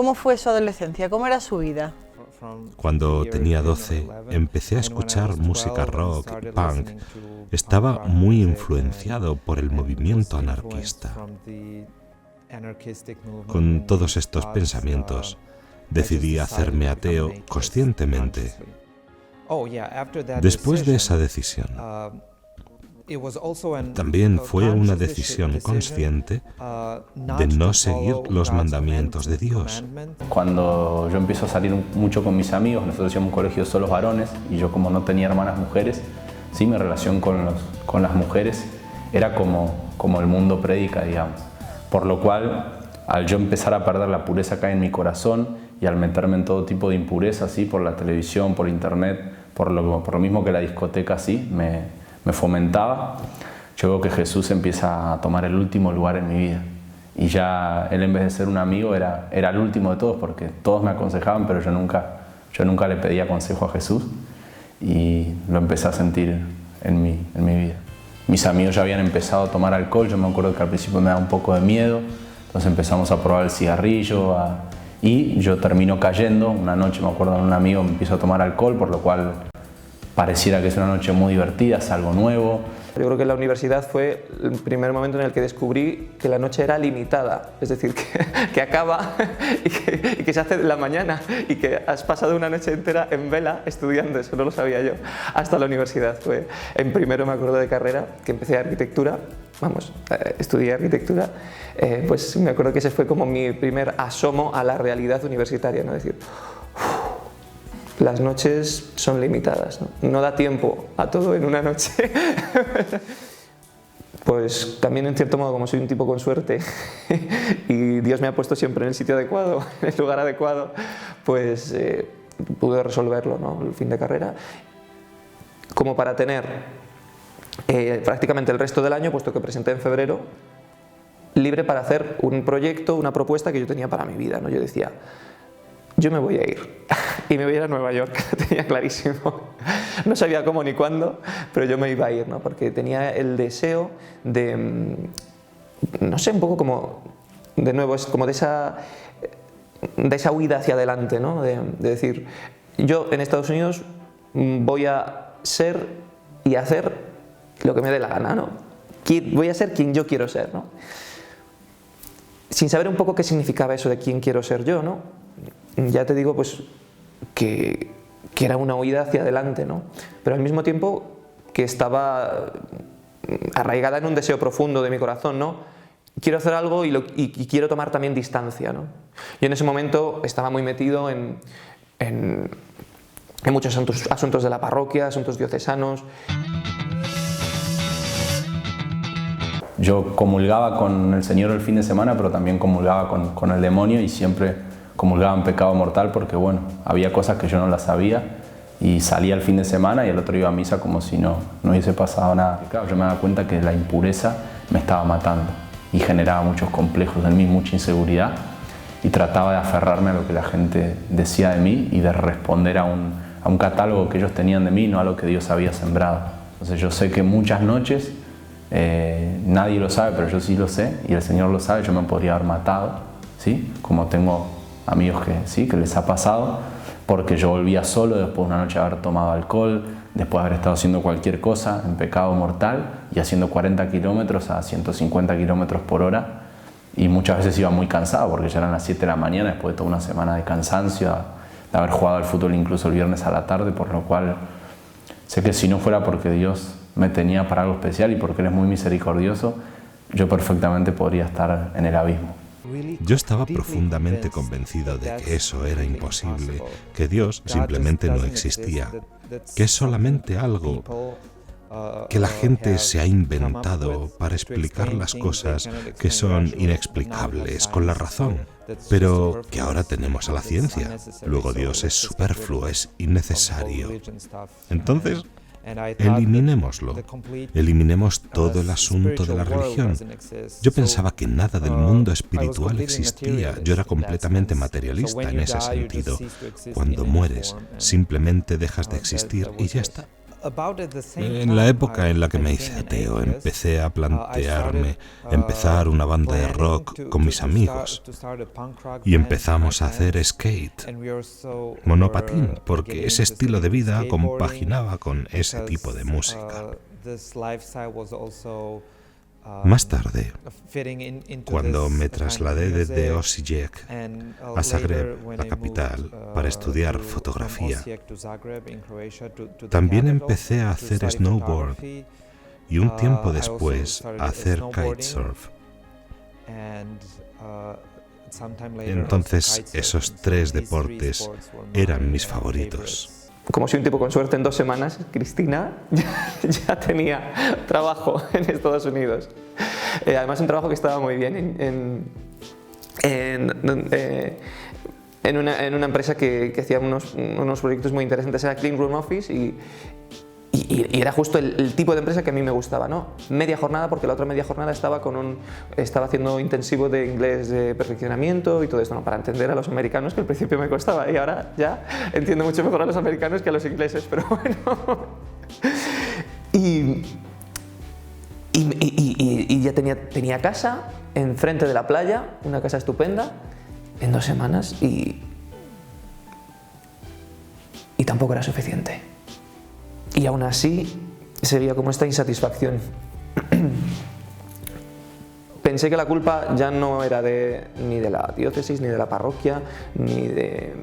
¿Cómo fue su adolescencia? ¿Cómo era su vida? Cuando tenía 12, empecé a escuchar música rock y punk. Estaba muy influenciado por el movimiento anarquista. Con todos estos pensamientos, decidí hacerme ateo conscientemente. Después de esa decisión, también fue una decisión consciente de no seguir los mandamientos de Dios. Cuando yo empiezo a salir mucho con mis amigos, nosotros íbamos a un colegio solo varones y yo, como no tenía hermanas mujeres, sí, mi relación con las mujeres era como el mundo predica, digamos. Por lo cual, al yo empezar a perder la pureza acá en mi corazón y al meterme en todo tipo de impureza, ¿sí? Por la televisión, por internet, por lo mismo que la discoteca sí, me fomentaba, yo veo que Jesús empieza a tomar el último lugar en mi vida. Y ya él, en vez de ser un amigo, era el último de todos, porque todos me aconsejaban, pero yo nunca le pedía consejo a Jesús, y lo empecé a sentir en mi vida. Mis amigos ya habían empezado a tomar alcohol, yo me acuerdo que al principio me daba un poco de miedo, entonces empezamos a probar el cigarrillo, y yo termino cayendo. Una noche, me acuerdo, un amigo me empiezo a tomar alcohol, por lo cual pareciera que es una noche muy divertida, es algo nuevo. Yo creo que la universidad fue el primer momento en el que descubrí que la noche era limitada, es decir, que acaba y que se hace en la mañana, y que has pasado una noche entera en vela estudiando. Eso no lo sabía yo hasta la universidad. Fue en primero, me acuerdo, de carrera, que empecé arquitectura, estudié arquitectura, pues me acuerdo que ese fue como mi primer asomo a la realidad universitaria, ¿no? Es decir, las noches son limitadas, no da tiempo a todo en una noche. Pues también, en cierto modo, como soy un tipo con suerte y Dios me ha puesto siempre en el sitio adecuado, en el lugar adecuado, pues pude resolverlo, ¿no? El fin de carrera, como para tener prácticamente el resto del año, puesto que presenté en febrero, libre para hacer un proyecto, una propuesta que yo tenía para mi vida, ¿no? Yo decía, yo me voy a ir y me voy a ir a Nueva York, lo tenía clarísimo. No sabía cómo ni cuándo, pero yo me iba a ir, ¿no? Porque tenía el deseo de, no sé, un poco como, de nuevo, es como de esa huida hacia adelante, ¿no? De decir, yo en Estados Unidos voy a ser y hacer lo que me dé la gana, ¿no? Voy a ser quien yo quiero ser, ¿no? Sin saber un poco qué significaba eso de quién quiero ser yo, ¿no? Ya te digo, pues, que era una huida hacia adelante, ¿no? Pero al mismo tiempo que estaba arraigada en un deseo profundo de mi corazón, ¿no? Quiero hacer algo y quiero tomar también distancia, ¿no? Yo en ese momento estaba muy metido en muchos asuntos de la parroquia, asuntos diocesanos. Yo comulgaba con el Señor el fin de semana, pero también comulgaba con el demonio, y siempre comulgaba en pecado mortal, porque bueno, había cosas que yo no las sabía, y salía el fin de semana y el otro iba a misa como si no hubiese pasado nada. Y claro, yo me daba cuenta que la impureza me estaba matando y generaba muchos complejos en mí, mucha inseguridad, y trataba de aferrarme a lo que la gente decía de mí y de responder a un catálogo que ellos tenían de mí, no a lo que Dios había sembrado. Entonces yo sé que muchas noches, nadie lo sabe, pero yo sí lo sé, y el Señor lo sabe, yo me podría haber matado, ¿sí? Como tengo amigos que sí, que les ha pasado, porque yo volvía solo después de una noche de haber tomado alcohol, después de haber estado haciendo cualquier cosa en pecado mortal y haciendo 40 kilómetros a 150 kilómetros por hora, y muchas veces iba muy cansado porque ya eran las 7 de la mañana después de toda una semana de cansancio, de haber jugado al fútbol incluso el viernes a la tarde, por lo cual sé que si no fuera porque Dios me tenía para algo especial y porque Él es muy misericordioso, yo perfectamente podría estar en el abismo. Yo estaba profundamente convencido de que eso era imposible, que Dios simplemente no existía, que es solamente algo que la gente se ha inventado para explicar las cosas que son inexplicables con la razón, pero que ahora tenemos a la ciencia. Luego Dios es superfluo, es innecesario. Entonces, eliminémoslo, eliminemos todo el asunto de la religión. Yo pensaba que nada del mundo espiritual existía, yo era completamente materialista en ese sentido. Cuando mueres, simplemente dejas de existir y ya está. En la época en la que me hice ateo, empecé a plantearme empezar una banda de rock con mis amigos y empezamos a hacer skate, monopatín, porque ese estilo de vida compaginaba con ese tipo de música. Más tarde, cuando me trasladé desde Osijek a Zagreb, la capital, para estudiar fotografía, también empecé a hacer snowboard y un tiempo después a hacer kitesurf. Entonces esos tres deportes eran mis favoritos. Como soy un tipo con suerte, en 2 semanas, Cristina ya tenía trabajo en Estados Unidos. Además, un trabajo que estaba muy bien en una empresa que hacía unos proyectos muy interesantes, era Clean Room Office, y era justo el tipo de empresa que a mí me gustaba, ¿no? Media jornada, porque la otra media jornada estaba haciendo intensivo de inglés de perfeccionamiento y todo esto, ¿no? Para entender a los americanos, que al principio me costaba, y ahora ya entiendo mucho mejor a los americanos que a los ingleses, pero bueno. Y ya tenía casa enfrente de la playa, una casa estupenda, en 2 semanas, y tampoco era suficiente. Y aún así se veía como esta insatisfacción. Pensé que la culpa ya no era ni de la diócesis, ni de la parroquia, ni de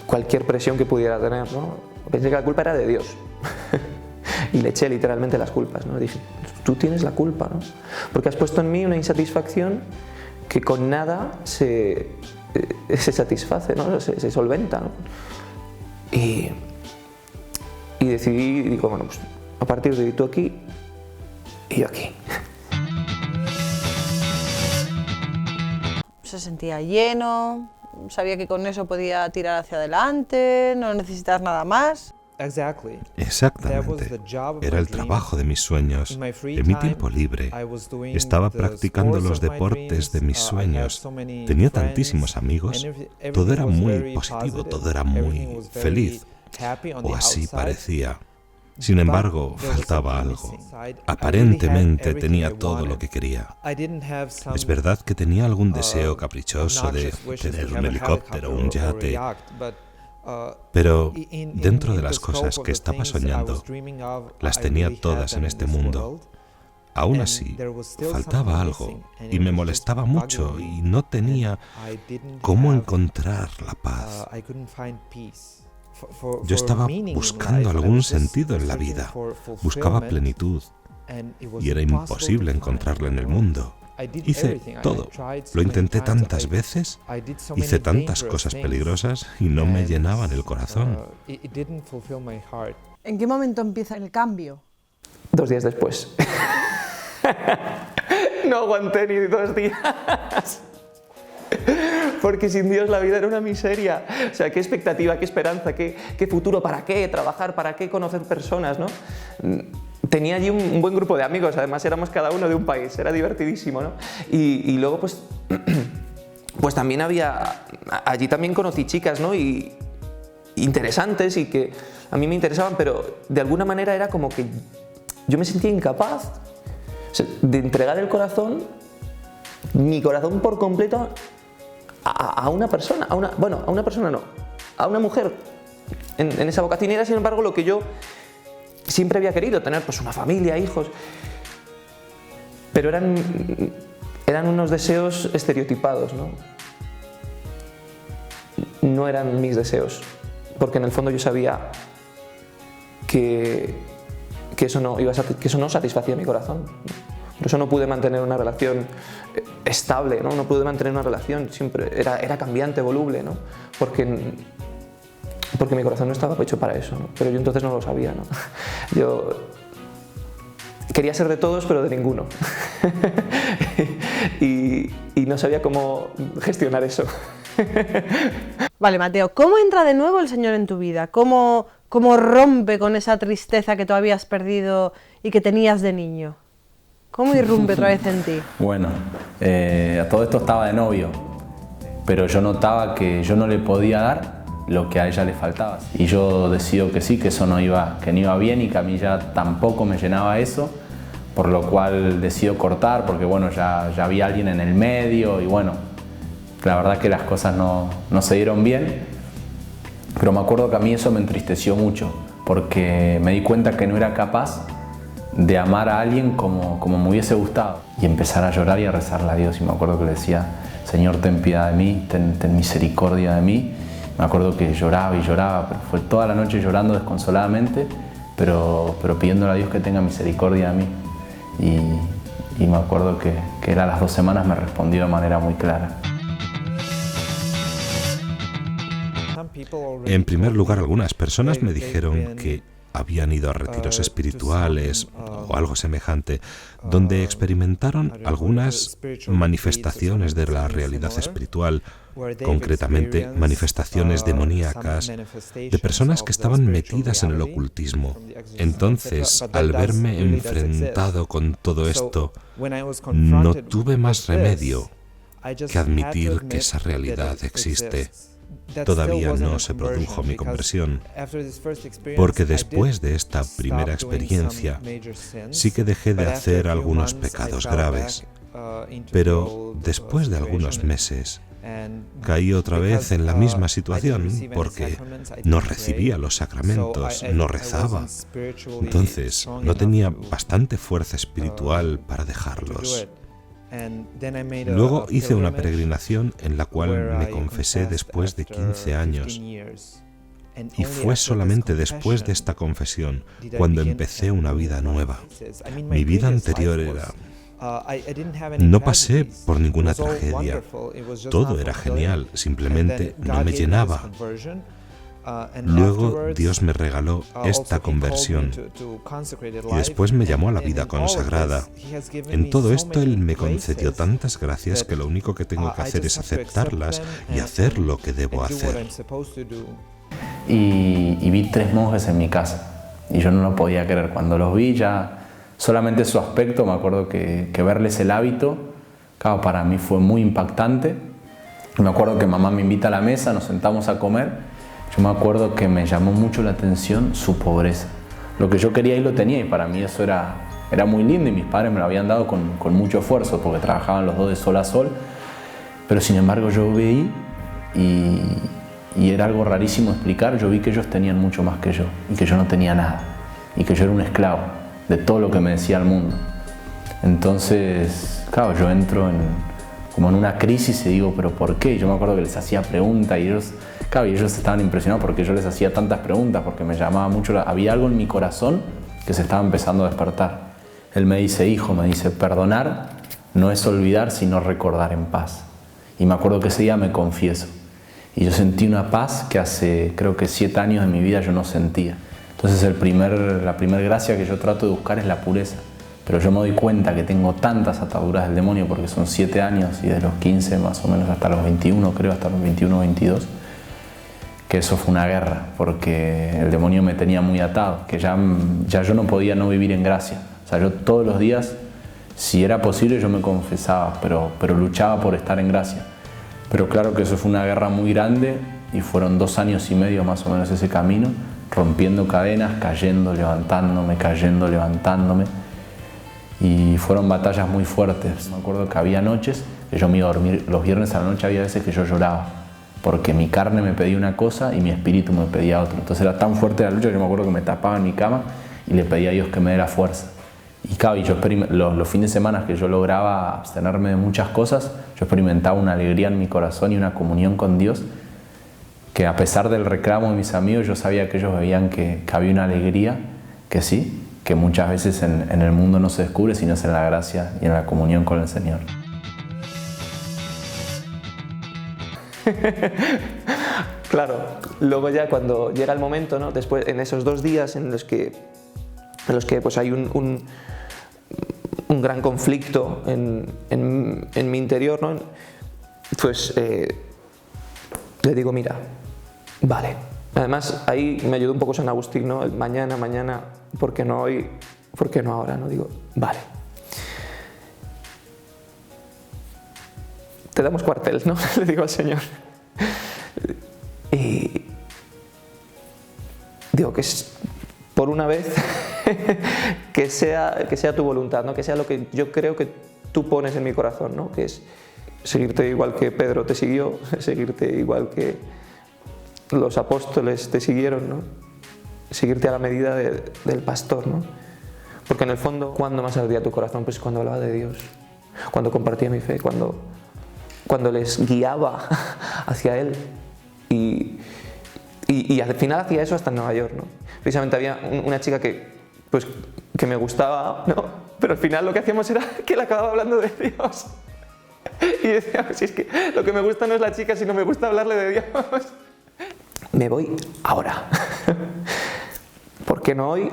cualquier presión que pudiera tener, ¿no? Pensé que la culpa era de Dios. Y le eché literalmente las culpas, ¿no? Dije, tú tienes la culpa, ¿no? Porque has puesto en mí una insatisfacción que con nada se satisface, ¿no? Se solventa, ¿no? Y decidí, digo, bueno, pues a partir de hoy tú aquí y yo aquí. Se sentía lleno, sabía que con eso podía tirar hacia adelante, no necesitas nada más. Exactamente. Era el trabajo de mis sueños. En mi tiempo libre estaba practicando los deportes de mis sueños. Tenía tantísimos amigos. Todo era muy positivo, todo era muy feliz. O así parecía. Sin embargo, faltaba algo. Aparentemente tenía todo lo que quería. Es verdad que tenía algún deseo caprichoso de tener un helicóptero o un yate, pero dentro de las cosas que estaba soñando, las tenía todas en este mundo. Aún así, faltaba algo y me molestaba mucho y no tenía cómo encontrar la paz. Yo estaba buscando algún sentido en la vida, buscaba plenitud y era imposible encontrarla en el mundo. Hice todo, lo intenté tantas veces, hice tantas cosas peligrosas y no me llenaban el corazón. ¿En qué momento empieza el cambio? 2 días después. No aguanté ni 2 días. Porque sin Dios la vida era una miseria. O sea, qué expectativa, qué esperanza, qué futuro, para qué trabajar, para qué conocer personas, ¿no? Tenía allí un buen grupo de amigos, además éramos cada uno de un país, era divertidísimo, ¿no? Y luego pues también allí también conocí chicas, ¿no? Y interesantes y que a mí me interesaban, pero de alguna manera era como que yo me sentía incapaz, o sea, de entregar el corazón, mi corazón por completo, a una persona, a una mujer en esa vocación. Y era, sin embargo, lo que yo siempre había querido, tener pues una familia, hijos, pero eran unos deseos estereotipados, ¿no? No eran mis deseos, porque en el fondo yo sabía que eso no satisfacía mi corazón. Por eso no pude mantener una relación estable, ¿no? No pude mantener una relación, siempre era cambiante, voluble, ¿no? Porque mi corazón no estaba hecho para eso, ¿no? Pero yo entonces no lo sabía, ¿no? Yo quería ser de todos, pero de ninguno. y no sabía cómo gestionar eso. Vale, Mateo, ¿cómo entra de nuevo el Señor en tu vida? ¿Cómo rompe con esa tristeza que tú habías perdido y que tenías de niño? ¿Cómo irrumpe otra vez en ti? Bueno, a todo esto estaba de novio, pero yo notaba que yo no le podía dar lo que a ella le faltaba. Y yo decido que sí, que eso no iba bien y que a mí ya tampoco me llenaba eso, por lo cual decido cortar, porque bueno, ya había alguien en el medio y bueno, la verdad que las cosas no se dieron bien, pero me acuerdo que a mí eso me entristeció mucho, porque me di cuenta que no era capaz de amar a alguien como me hubiese gustado y empezar a llorar y a rezarle a Dios. Y me acuerdo que le decía: Señor, ten piedad de mí, ten misericordia de mí. Me acuerdo que lloraba y lloraba, pero fue toda la noche llorando desconsoladamente, pero pidiéndole a Dios que tenga misericordia de mí. Y me acuerdo que a las 2 semanas me respondió de manera muy clara. En primer lugar, algunas personas me dijeron que habían ido a retiros espirituales o algo semejante, donde experimentaron algunas manifestaciones de la realidad espiritual, concretamente manifestaciones demoníacas, de personas que estaban metidas en el ocultismo. Entonces, al verme enfrentado con todo esto, no tuve más remedio que admitir que esa realidad existe. Todavía no se produjo mi conversión, porque después de esta primera experiencia sí que dejé de hacer algunos pecados graves, pero después de algunos meses caí otra vez en la misma situación porque no recibía los sacramentos, no rezaba. Entonces no tenía bastante fuerza espiritual para dejarlos. Luego hice una peregrinación en la cual me confesé después de 15 años. Y fue solamente después de esta confesión cuando empecé una vida nueva. Mi vida anterior era... No pasé por ninguna tragedia. Todo era genial, simplemente no me llenaba. Luego Dios me regaló esta conversión y después me llamó a la vida consagrada. En todo esto Él me concedió tantas gracias que lo único que tengo que hacer es aceptarlas y hacer lo que debo hacer. Y vi 3 monjes en mi casa y yo no lo podía creer. Cuando los vi ya, solamente su aspecto, me acuerdo que verles el hábito, claro, para mí fue muy impactante. Me acuerdo que mamá me invita a la mesa, nos sentamos a comer. Yo me acuerdo que me llamó mucho la atención su pobreza. Lo que yo quería y lo tenía, y para mí eso era muy lindo, y mis padres me lo habían dado con mucho esfuerzo porque trabajaban los dos de sol a sol. Pero sin embargo yo veí y era algo rarísimo explicar. Yo vi que ellos tenían mucho más que yo y que yo no tenía nada y que yo era un esclavo de todo lo que me decía el mundo. Entonces, claro, yo entro como en una crisis y digo, ¿pero por qué? Yo me acuerdo que les hacía preguntas y ellos estaban impresionados porque yo les hacía tantas preguntas, porque me llamaba mucho, había algo en mi corazón que se estaba empezando a despertar. Él me dice: hijo, perdonar no es olvidar, sino recordar en paz. Y me acuerdo que ese día me confieso. Y yo sentí una paz que hace, creo que 7 años de mi vida yo no sentía. Entonces la primera gracia que yo trato de buscar es la pureza. Pero yo me doy cuenta que tengo tantas ataduras del demonio, porque son 7 años y de los 15 más o menos hasta los 21, creo, hasta los 21 o 22, que eso fue una guerra, porque el demonio me tenía muy atado, que ya yo no podía no vivir en gracia. O sea, yo todos los días, si era posible, yo me confesaba, pero luchaba por estar en gracia. Pero claro que eso fue una guerra muy grande y fueron 2 años y medio más o menos ese camino, rompiendo cadenas, cayendo, levantándome, y fueron batallas muy fuertes. Me acuerdo que había noches que yo me iba a dormir, los viernes a la noche había veces que yo lloraba, porque mi carne me pedía una cosa y mi espíritu me pedía otra. Entonces era tan fuerte la lucha que yo me acuerdo que me tapaba en mi cama y le pedía a Dios que me diera fuerza. Y claro, los fines de semana que yo lograba abstenerme de muchas cosas, yo experimentaba una alegría en mi corazón y una comunión con Dios, que a pesar del reclamo de mis amigos, yo sabía que ellos veían que había una alegría, que sí, que muchas veces en el mundo no se descubre, sino es en la gracia y en la comunión con el Señor. Claro, luego ya cuando llega el momento, ¿no? Después, en esos 2 días en los que pues hay un gran conflicto en mi interior, ¿no? Pues le digo: mira, vale. Además, ahí me ayudó un poco San Agustín, ¿no? El mañana, ¿por qué no hoy? ¿Por qué no ahora? ¿No? Digo, vale. Te damos cuartel, ¿no? Le digo al Señor. digo que es, por una vez, que sea tu voluntad, ¿no? Que sea lo que yo creo que tú pones en mi corazón, ¿no? Que es seguirte igual que Pedro te siguió, seguirte igual que los apóstoles te siguieron, ¿no? Seguirte a la medida del pastor, ¿no? Porque en el fondo, ¿cuándo más ardía tu corazón? Pues cuando hablaba de Dios, cuando compartía mi fe, cuando les guiaba hacia Él. Y al final hacía eso hasta en Nueva York, ¿no? Precisamente había una chica que me gustaba, ¿no? Pero al final lo que hacíamos era que él acababa hablando de Dios. Y decía, si es que lo que me gusta no es la chica, sino me gusta hablarle de Dios. Me voy ahora. ¿Por qué no hoy?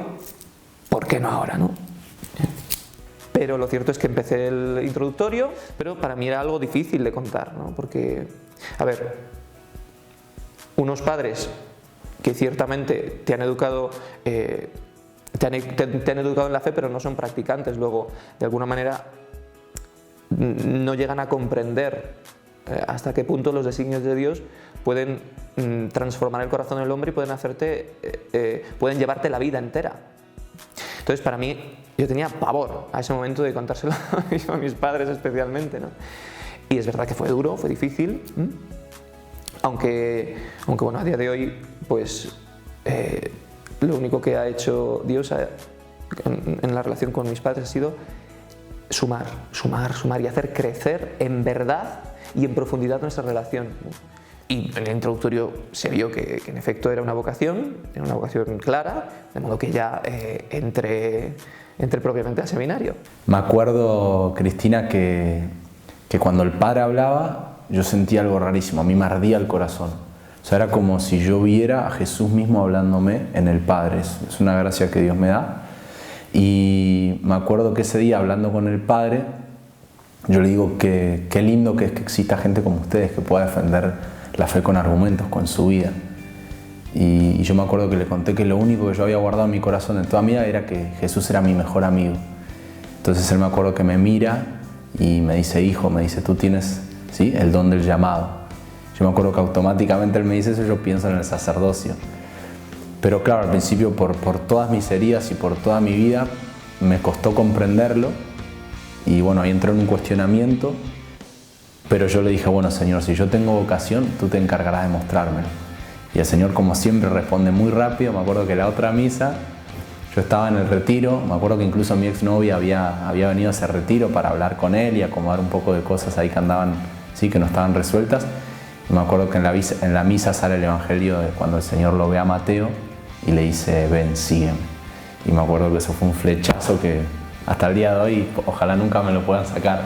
¿Por qué no ahora, no? Pero lo cierto es que empecé el introductorio, pero para mí era algo difícil de contar, ¿no? Porque, a ver, unos padres que ciertamente te han educado, te han educado en la fe, pero no son practicantes, luego, de alguna manera, no llegan a comprender hasta qué punto los designios de Dios pueden transformar el corazón del hombre y pueden llevarte la vida entera. Entonces, para mí, yo tenía pavor a ese momento de contárselo a mis padres especialmente, ¿no? Y es verdad que fue duro, fue difícil, aunque bueno, a día de hoy, pues lo único que ha hecho Dios en la relación con mis padres ha sido sumar y hacer crecer en verdad y en profundidad nuestra relación, ¿no? Y en el introductorio se vio que en efecto era una vocación clara, de modo que ya entré propiamente al seminario. Me acuerdo, Cristina, que cuando el padre hablaba yo sentía algo rarísimo, a mí me ardía el corazón. O sea, era como si yo viera a Jesús mismo hablándome en el Padre. Es una gracia que Dios me da. Y me acuerdo que ese día, hablando con el padre, yo le digo que qué lindo que es que exista gente como ustedes que pueda defender la fe con argumentos, con su vida. Y yo me acuerdo que le conté que lo único que yo había guardado en mi corazón en toda mi vida era que Jesús era mi mejor amigo. Entonces él, me acuerdo que me mira y me dice, hijo, me dice, tú tienes, ¿sí?, el don del llamado. Yo me acuerdo que automáticamente él me dice eso, yo pienso en el sacerdocio. Pero claro, al principio por todas mis heridas y por toda mi vida me costó comprenderlo. Y bueno, ahí entré en un cuestionamiento. Pero yo le dije, bueno, Señor, si yo tengo vocación, tú te encargarás de mostrármelo. Y el Señor, como siempre, responde muy rápido. Me acuerdo que la otra misa, yo estaba en el retiro, me acuerdo que incluso mi exnovia había venido a ese retiro para hablar con él y acomodar un poco de cosas ahí que andaban, sí, que no estaban resueltas. Y me acuerdo que en la misa sale el Evangelio de cuando el Señor lo ve a Mateo y le dice, ven, sígueme. Y me acuerdo que eso fue un flechazo que hasta el día de hoy, ojalá nunca me lo puedan sacar.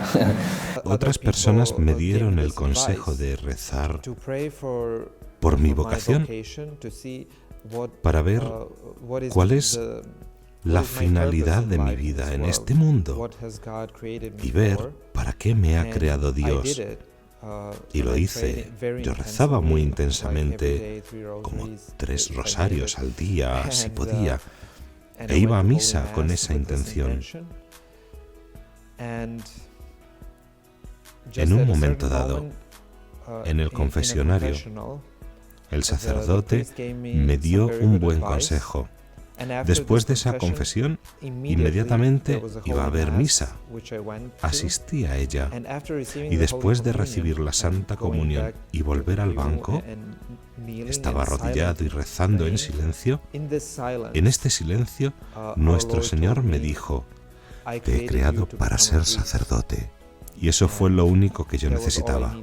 Otras personas me dieron el consejo de rezar por mi vocación, para ver cuál es la finalidad de mi vida en este mundo y ver para qué me ha creado Dios. Y lo hice. Yo rezaba muy intensamente, como 3 rosarios al día, si podía, e iba a misa con esa intención. En un momento dado, en el confesionario, el sacerdote me dio un buen consejo. Después de esa confesión, inmediatamente iba a haber misa. Asistí a ella. Y después de recibir la Santa Comunión y volver al banco, estaba arrodillado y rezando en silencio. En este silencio, nuestro Señor me dijo, te he creado para ser sacerdote. Y eso fue lo único que yo necesitaba.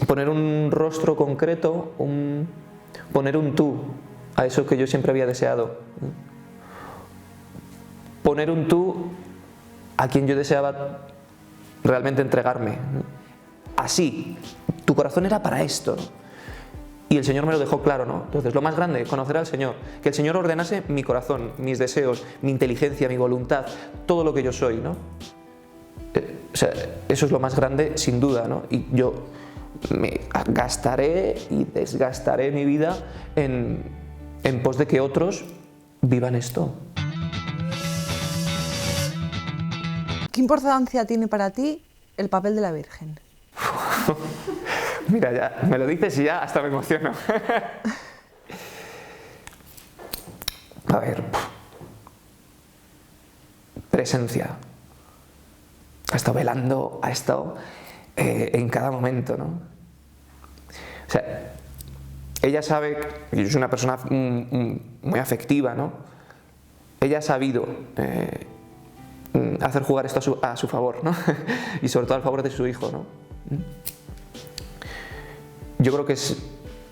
Poner un rostro concreto, poner un tú a eso que yo siempre había deseado. Poner un tú a quien yo deseaba realmente entregarme. Así, tu corazón era para esto. Y el Señor me lo dejó claro, ¿no? Entonces, lo más grande, conocer al Señor. Que el Señor ordenase mi corazón, mis deseos, mi inteligencia, mi voluntad, todo lo que yo soy, ¿no? O sea, eso es lo más grande, sin duda, ¿no? Y yo me gastaré y desgastaré mi vida en pos de que otros vivan esto. ¿Qué importancia tiene para ti el papel de la Virgen? Mira, ya me lo dices y ya hasta me emociono. va a haber presencia. Ha estado velando, ha estado en cada momento, ¿no? O sea, ella sabe que yo soy una persona muy afectiva, ¿no? Ella ha sabido hacer jugar esto a su favor, ¿no? Y sobre todo al favor de su hijo, ¿no? Yo creo que es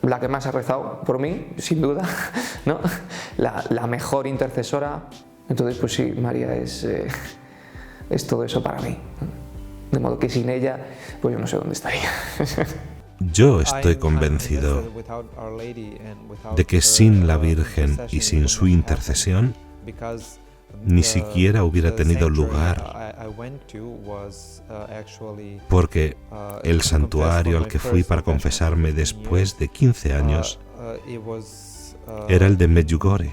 la que más ha rezado por mí, sin duda, ¿no? La mejor intercesora. Entonces, pues sí, María es todo eso para mí. De modo que sin ella, pues yo no sé dónde estaría. Yo estoy convencido de que sin la Virgen y sin su intercesión, ni siquiera hubiera tenido lugar, porque el santuario al que fui para confesarme después de 15 años era el de Medjugorje,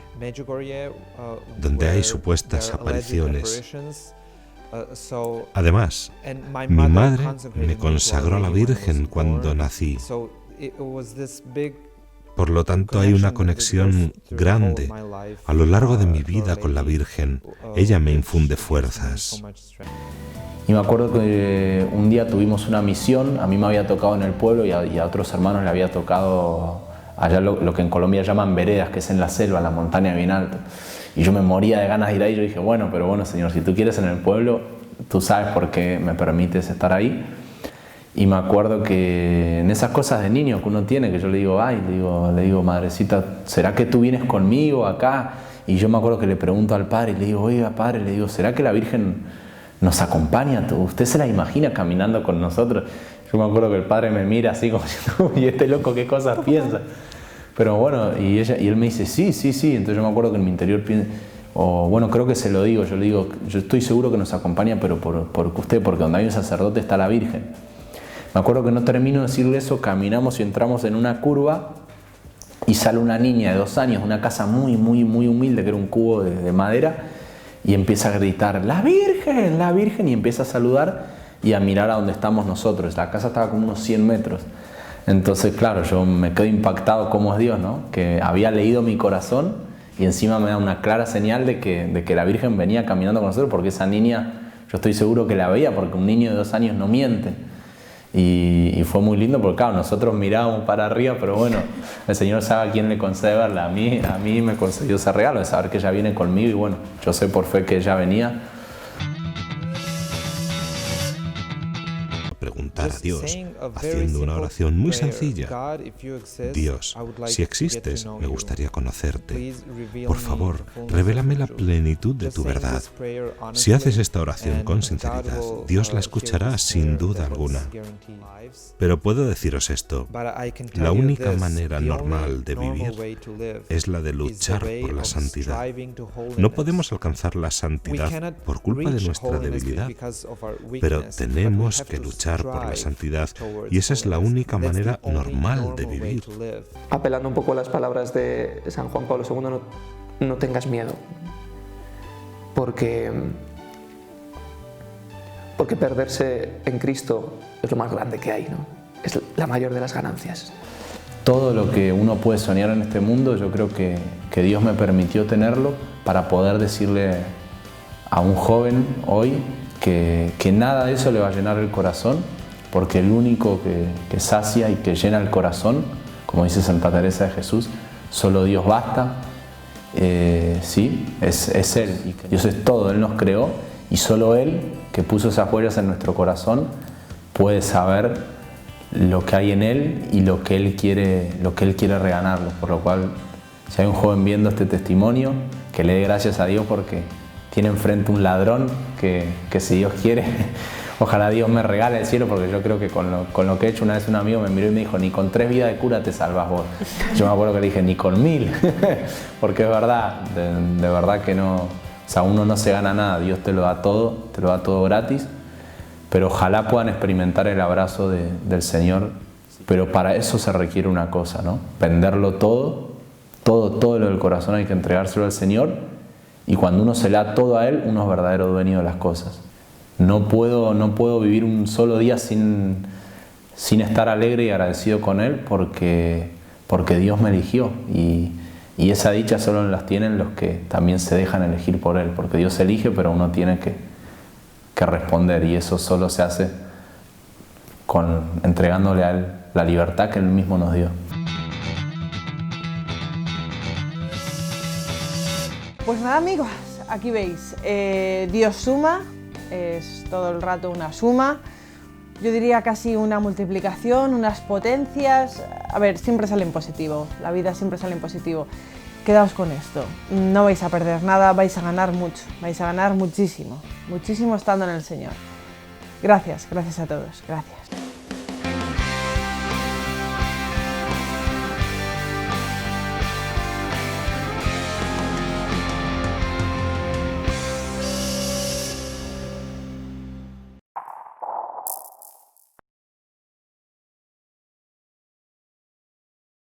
donde hay supuestas apariciones. Además, mi madre me consagró a la Virgen cuando nací. Por lo tanto, hay una conexión grande a lo largo de mi vida con la Virgen. Ella me infunde fuerzas. Y me acuerdo que un día tuvimos una misión, a mí me había tocado en el pueblo y a otros hermanos le había tocado allá lo que en Colombia llaman veredas, que es en la selva, la montaña bien alta. Y yo me moría de ganas de ir ahí. Yo dije, bueno, pero bueno, Señor, si tú quieres en el pueblo, tú sabes por qué me permites estar ahí. Y me acuerdo que en esas cosas de niño que uno tiene, que yo le digo, le digo, madrecita, ¿será que tú vienes conmigo acá? Y yo me acuerdo que le pregunto al padre, y le digo, oiga, padre, le digo, ¿será que la Virgen nos acompaña? ¿Usted se la imagina caminando con nosotros? Yo me acuerdo que el padre me mira así como diciendo, ¿y este loco qué cosas piensa? Pero bueno, y él me dice, sí. Entonces yo me acuerdo que en mi interior pienso, bueno, creo que se lo digo, yo le digo, yo estoy seguro que nos acompaña, pero por usted, porque donde hay un sacerdote está la Virgen. Me acuerdo que no termino de decirle eso, caminamos y entramos en una curva y sale una niña de 2 años, una casa muy humilde, que era un cubo de madera, y empieza a gritar, ¡La Virgen! Y empieza a saludar y a mirar a donde estamos nosotros. La casa estaba como unos 100 metros. Entonces, claro, yo me quedo impactado cómo es Dios, ¿no? Que había leído mi corazón y encima me da una clara señal de que la Virgen venía caminando con nosotros, porque esa niña, yo estoy seguro que la veía, porque un niño de 2 años no miente. Y fue muy lindo porque, claro, nosotros mirábamos para arriba, pero bueno, el Señor sabe a quién le concede verla. A mí me concedió ese regalo de saber que ella viene conmigo y bueno, yo sé por fe que ella venía. Preguntar a Dios, haciendo una oración muy sencilla. Dios, si existes, me gustaría conocerte. Por favor, revélame la plenitud de tu verdad. Si haces esta oración con sinceridad, Dios la escuchará sin duda alguna. Pero puedo deciros esto, la única manera normal de vivir es la de luchar por la santidad. No podemos alcanzar la santidad por culpa de nuestra debilidad, pero tenemos que luchar por la santidad, y esa es la única manera normal de vivir. Apelando un poco a las palabras de San Juan Pablo II, no tengas miedo, porque perderse en Cristo es lo más grande que hay, ¿no? Es la mayor de las ganancias. Todo lo que uno puede soñar en este mundo, yo creo que Dios me permitió tenerlo para poder decirle a un joven hoy que nada de eso le va a llenar el corazón, porque el único que sacia y que llena el corazón, como dice Santa Teresa de Jesús, solo Dios basta. Sí, es Él. Y Dios es todo, Él nos creó y solo Él, que puso esas huellas en nuestro corazón, puede saber lo que hay en Él y lo que Él quiere reganarnos. Por lo cual, si hay un joven viendo este testimonio, que le dé gracias a Dios porque tiene enfrente un ladrón que si Dios quiere, ojalá Dios me regale el cielo, porque yo creo que con lo que he hecho, una vez un amigo me miró y me dijo, ni con 3 vidas de cura te salvas vos. Yo me acuerdo que le dije, ni con 1000, porque es verdad, de verdad que no, o sea, uno no se gana nada, Dios te lo da todo gratis, pero ojalá puedan experimentar el abrazo del Señor, pero para eso se requiere una cosa, ¿no? Venderlo todo lo del corazón hay que entregárselo al Señor, y cuando uno se le da todo a Él, uno es verdadero dueño de las cosas. No puedo vivir un solo día sin estar alegre y agradecido con Él porque Dios me eligió y Y esa dicha solo las tienen los que también se dejan elegir por Él, porque Dios elige, pero uno tiene que responder, y eso solo se hace entregándole a Él la libertad que Él mismo nos dio. Pues nada, amigos, aquí veis, Dios suma, es todo el rato una suma, yo diría casi una multiplicación, unas potencias. A ver, siempre sale en positivo, la vida siempre sale en positivo. Quedaos con esto, no vais a perder nada, vais a ganar mucho, vais a ganar muchísimo, muchísimo estando en el Señor. Gracias, gracias a todos, gracias.